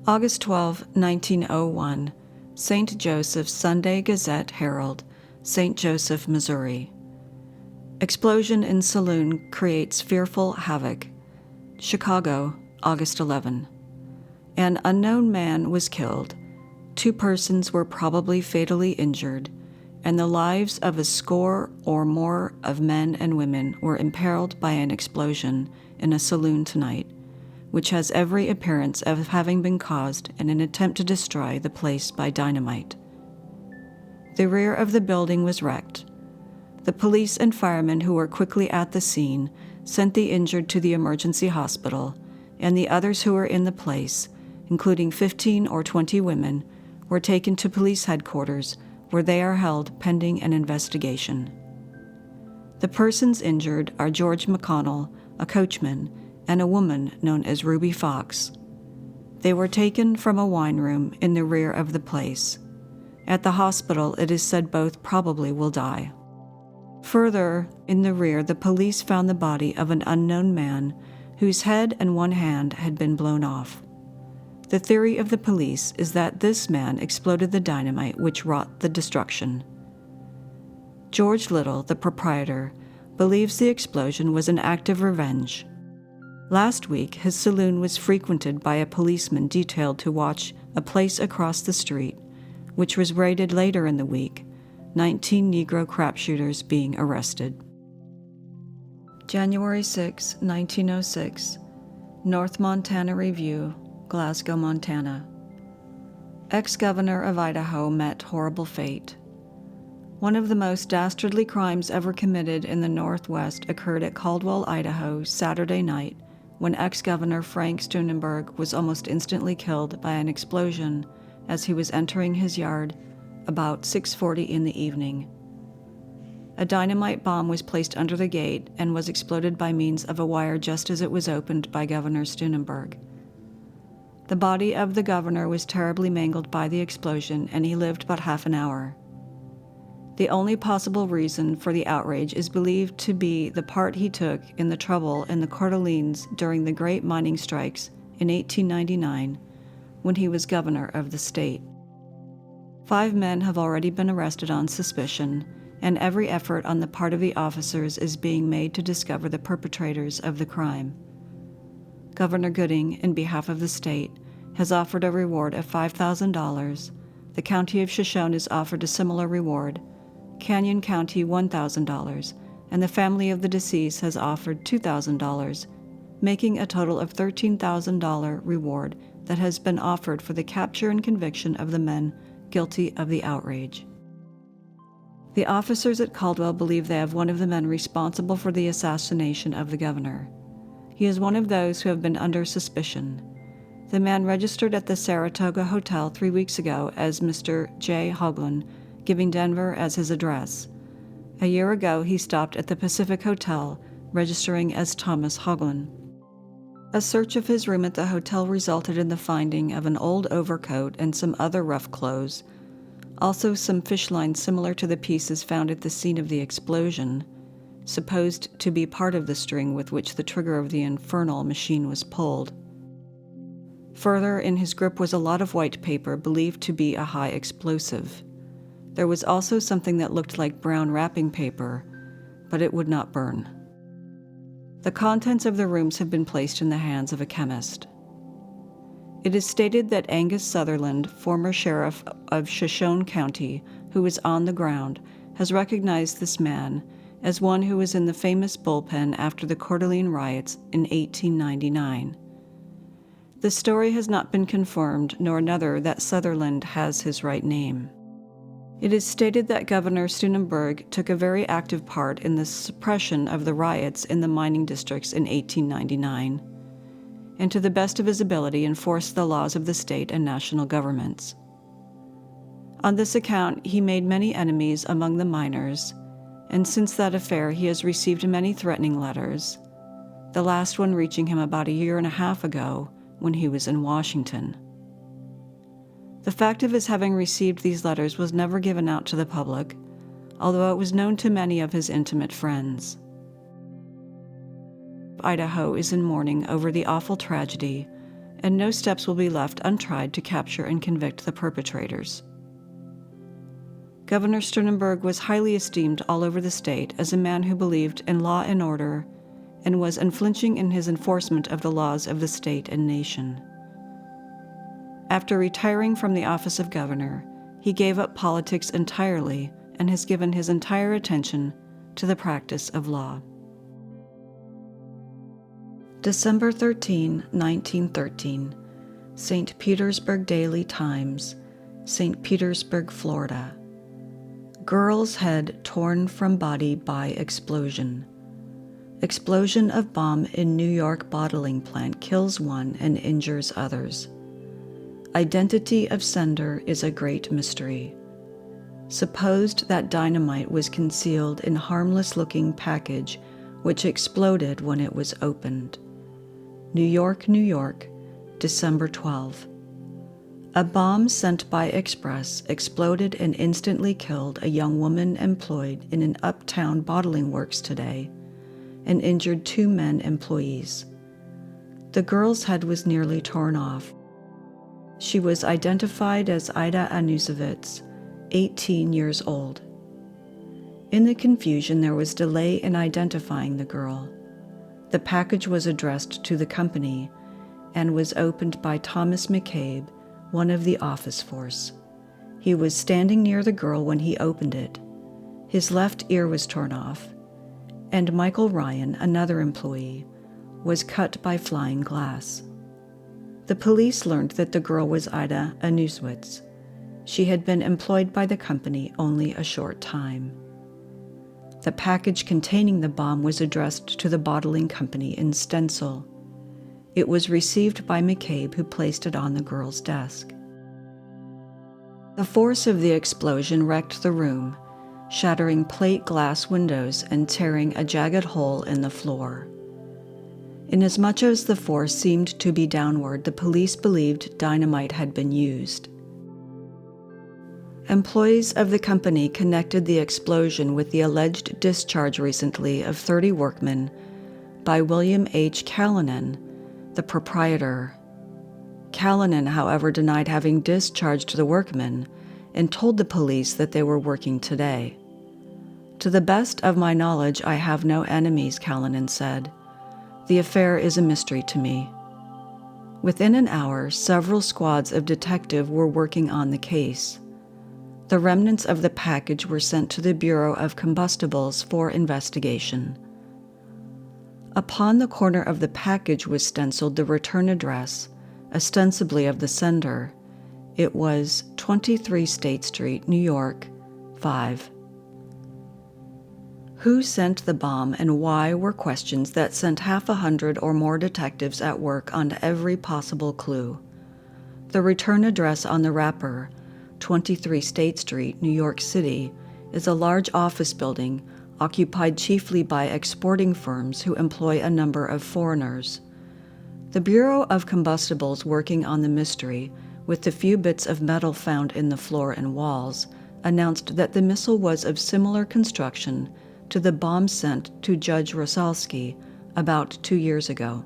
August 12, 1901, St. Joseph Sunday Gazette Herald, St. Joseph, Missouri. Explosion in Saloon creates fearful havoc. Chicago, August 11. An unknown man was killed. 2 persons were probably fatally injured, and the lives of a score or more of men and women were imperiled by an explosion in a saloon tonight, which has every appearance of having been caused in an attempt to destroy the place by dynamite. The rear of the building was wrecked. The police and firemen who were quickly at the scene sent the injured to the emergency hospital, and the others who were in the place, including 15 or 20 women, were taken to police headquarters, where they are held pending an investigation. The persons injured are George McConnell, a coachman, and a woman known as Ruby Fox. They were taken from a wine room in the rear of the place. At the hospital, it is said both probably will die. Further, in the rear, the police found the body of an unknown man whose head and one hand had been blown off. The theory of the police is that this man exploded the dynamite which wrought the destruction. George Little, the proprietor, believes the explosion was an act of revenge. Last week, his saloon was frequented by a policeman detailed to watch a place across the street, which was raided later in the week, 19 Negro crapshooters being arrested. January 6, 1906, North Montana Review, Glasgow, Montana. Ex-governor of Idaho met horrible fate. One of the most dastardly crimes ever committed in the Northwest occurred at Caldwell, Idaho, Saturday night, when ex-governor Frank Steunenberg was almost instantly killed by an explosion as he was entering his yard about 6:40 in the evening. A dynamite bomb was placed under the gate and was exploded by means of a wire just as it was opened by Governor Steunenberg. The body of the governor was terribly mangled by the explosion, and he lived but half an hour. The only possible reason for the outrage is believed to be the part he took in the trouble in the Coeur d'Alenes during the great mining strikes in 1899, when he was governor of the state. 5 men have already been arrested on suspicion, and every effort on the part of the officers is being made to discover the perpetrators of the crime. Governor Gooding, in behalf of the state, has offered a reward of $5,000. The county of Shoshone has offered a similar reward, Canyon County $1,000, and the family of the deceased has offered $2,000, making a total of $13,000 reward that has been offered for the capture and conviction of the men guilty of the outrage. The officers at Caldwell believe they have one of the men responsible for the assassination of the governor. He is one of those who have been under suspicion. The man registered at the Saratoga Hotel 3 weeks ago as Mr. J. Hoagland, giving Denver as his address. A year ago, he stopped at the Pacific Hotel, registering as Thomas Hoagland. A search of his room at the hotel resulted in the finding of an old overcoat and some other rough clothes, also some fish lines similar to the pieces found at the scene of the explosion, supposed to be part of the string with which the trigger of the infernal machine was pulled. Further, in his grip was a lot of white paper believed to be a high explosive. There was also something that looked like brown wrapping paper, but it would not burn. The contents of the rooms have been placed in the hands of a chemist. It is stated that Angus Sutherland, former sheriff of Shoshone County, who was on the ground, has recognized this man as one who was in the famous bullpen after the Coeur d'Alene riots in 1899. The story has not been confirmed, nor another that Sutherland has his right name. It is stated that Governor Steunenberg took a very active part in the suppression of the riots in the mining districts in 1899, and to the best of his ability enforced the laws of the state and national governments. On this account, he made many enemies among the miners, and since that affair he has received many threatening letters, the last one reaching him about a year and a half ago when he was in Washington. The fact of his having received these letters was never given out to the public, although it was known to many of his intimate friends. Idaho is in mourning over the awful tragedy, and no steps will be left untried to capture and convict the perpetrators. Governor Sternberg was highly esteemed all over the state as a man who believed in law and order and was unflinching in his enforcement of the laws of the state and nation. After retiring from the office of governor, he gave up politics entirely and has given his entire attention to the practice of law. December 13, 1913, St. Petersburg Daily Times, St. Petersburg, Florida. Girl's head torn from body by explosion. Explosion of bomb in New York bottling plant kills one and injures others. Identity of sender is a great mystery. Supposed that dynamite was concealed in harmless-looking package which exploded when it was opened. New York, New York, December 12. A bomb sent by express exploded and instantly killed a young woman employed in an uptown bottling works today and injured 2 men employees. The girl's head was nearly torn off. She was identified as Ida Anusevitz, 18 years old. In the confusion, there was delay in identifying the girl. The package was addressed to the company and was opened by Thomas McCabe, one of the office force. He was standing near the girl when he opened it. His left ear was torn off, and Michael Ryan, another employee, was cut by flying glass. The police learned that the girl was Ida Anusewitz. She had been employed by the company only a short time. The package containing the bomb was addressed to the bottling company in stencil. It was received by McCabe, who placed it on the girl's desk. The force of the explosion wrecked the room, shattering plate glass windows and tearing a jagged hole in the floor. Inasmuch as the force seemed to be downward, the police believed dynamite had been used. Employees of the company connected the explosion with the alleged discharge recently of 30 workmen by William H. Callanan, the proprietor. Callanan, however, denied having discharged the workmen and told the police that they were working today. "To the best of my knowledge, I have no enemies," Callanan said. "The affair is a mystery to me." Within an hour, several squads of detectives were working on the case. The remnants of the package were sent to the Bureau of Combustibles for investigation. Upon the corner of the package was stenciled the return address, ostensibly of the sender. It was 23 State Street, New York, 5. Who sent the bomb and why were questions that sent 100 or more detectives at work on every possible clue. The return address on the wrapper, 23 State Street, New York City, is a large office building occupied chiefly by exporting firms who employ a number of foreigners. The Bureau of Combustibles, working on the mystery, with the few bits of metal found in the floor and walls, announced that the missile was of similar construction to the bomb sent to Judge Rosalsky about 2 years ago.